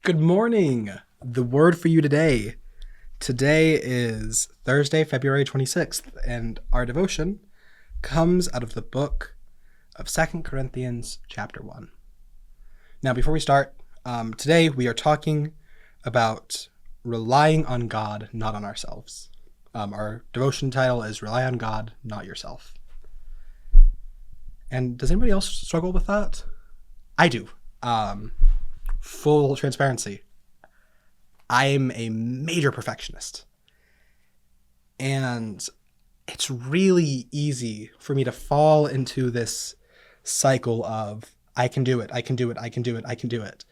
Good morning. The word for you today. Today is Thursday, February 26th, and our devotion comes out of the book of 2 Corinthians chapter 1. Now, before we start, today we are talking about relying on God, not on ourselves. Our devotion title is Rely on God, Not Yourself. And does anybody else struggle with that? I do. Full transparency. I'm a major perfectionist. And it's really easy for me to fall into this cycle of I can do it, I can do it, I can do it, I can do it.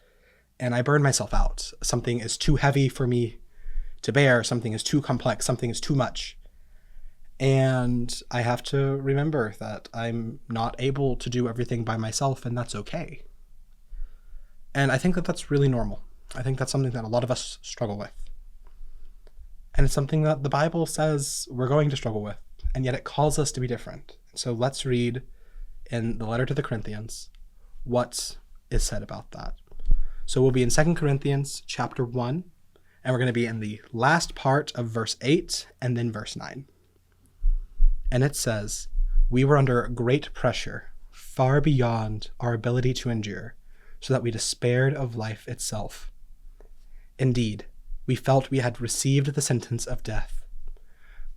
And I burn myself out. Something is too heavy for me to bear, something is too complex, something is too much. And I have to remember that I'm not able to do everything by myself, and that's okay. And I think that that's really normal. I think that's something that a lot of us struggle with. And it's something that the Bible says we're going to struggle with, and yet it calls us to be different. So let's read in the letter to the Corinthians what is said about that. So we'll be in 2 Corinthians chapter 1, and we're going to be in the last part of verse 8 and then verse 9. And it says, "We were under great pressure, far beyond our ability to endure, so that we despaired of life itself. Indeed, we felt we had received the sentence of death.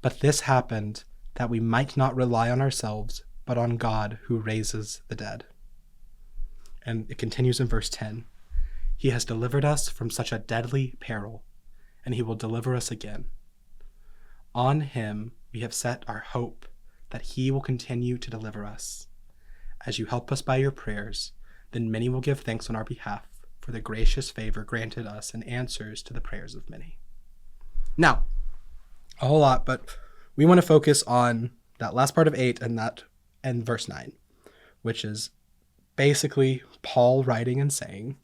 But this happened that we might not rely on ourselves, but on God who raises the dead." And it continues in verse 10. "He has delivered us from such a deadly peril, and he will deliver us again. On him we have set our hope that he will continue to deliver us. As you help us by your prayers, then many will give thanks on our behalf for the gracious favor granted us in answers to the prayers of many." Now, a whole lot, but we want to focus on that last part of 8 and verse 9, which is basically Paul writing and saying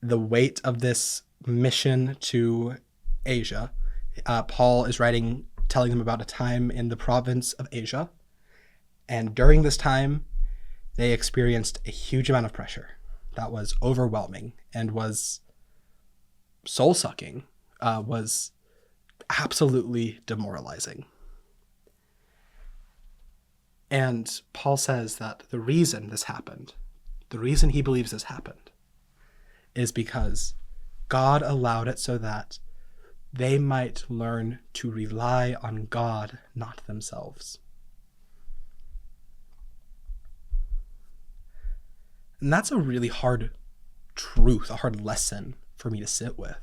the weight of this mission to Asia. Paul is writing, telling them about a time in the province of Asia. And during this time, they experienced a huge amount of pressure that was overwhelming and was soul-sucking, was absolutely demoralizing. And Paul says that the reason this happened, the reason he believes this happened, is because God allowed it so that they might learn to rely on God, not themselves. And that's a really hard truth, a hard lesson for me to sit with.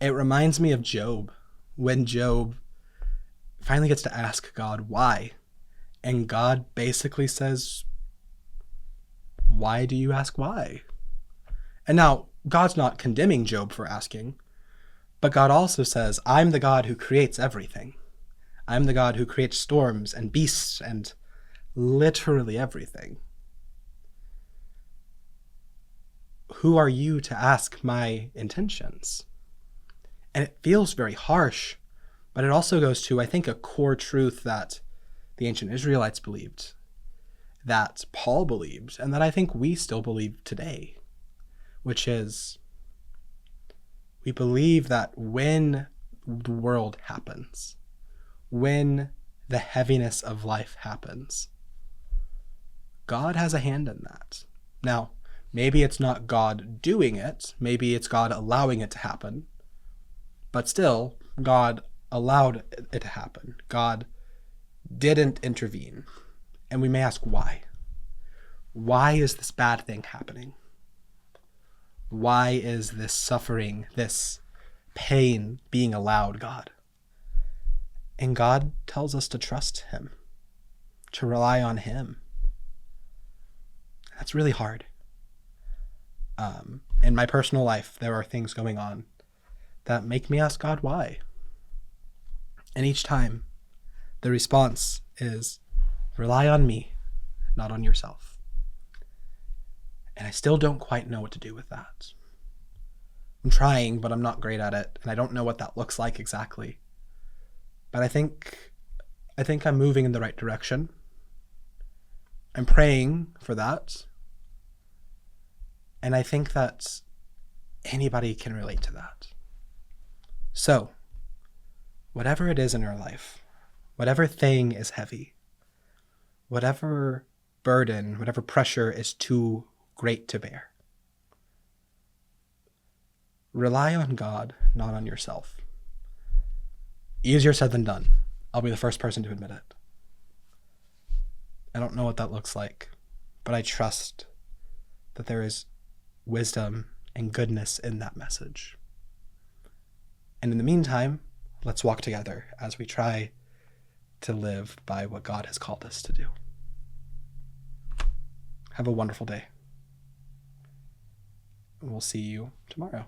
It reminds me of Job, when Job finally gets to ask God why. And God basically says, "Why do you ask why?" And now, God's not condemning Job for asking, but God also says, "I'm the God who creates everything. I'm the God who creates storms and beasts and literally everything. Who are you to ask my intentions?" And it feels very harsh, but it also goes to, I think, a core truth that the ancient Israelites believed, that Paul believed, and that I think we still believe today, which is we believe that when the world happens, when the heaviness of life happens, God has a hand in that. Now, maybe it's not God doing it, maybe it's God allowing it to happen, but still, God allowed it to happen. God didn't intervene. And we may ask why. Why is this bad thing happening? Why is this suffering, this pain being allowed, God? And God tells us to trust him, to rely on him. That's really hard. In my personal life, there are things going on that make me ask God why. And each time, the response is, rely on me, not on yourself. And I still don't quite know what to do with that. I'm trying, but I'm not great at it, and I don't know what that looks like exactly. But I think I'm moving in the right direction. I'm praying for that. And I think that anybody can relate to that. So, whatever it is in your life, whatever thing is heavy, whatever burden, whatever pressure is too great to bear, rely on God, not on yourself. Easier said than done. I'll be the first person to admit it. I don't know what that looks like, but I trust that there is wisdom and goodness in that message. And in the meantime, let's walk together as we try to live by what God has called us to do. Have a wonderful day. We'll see you tomorrow.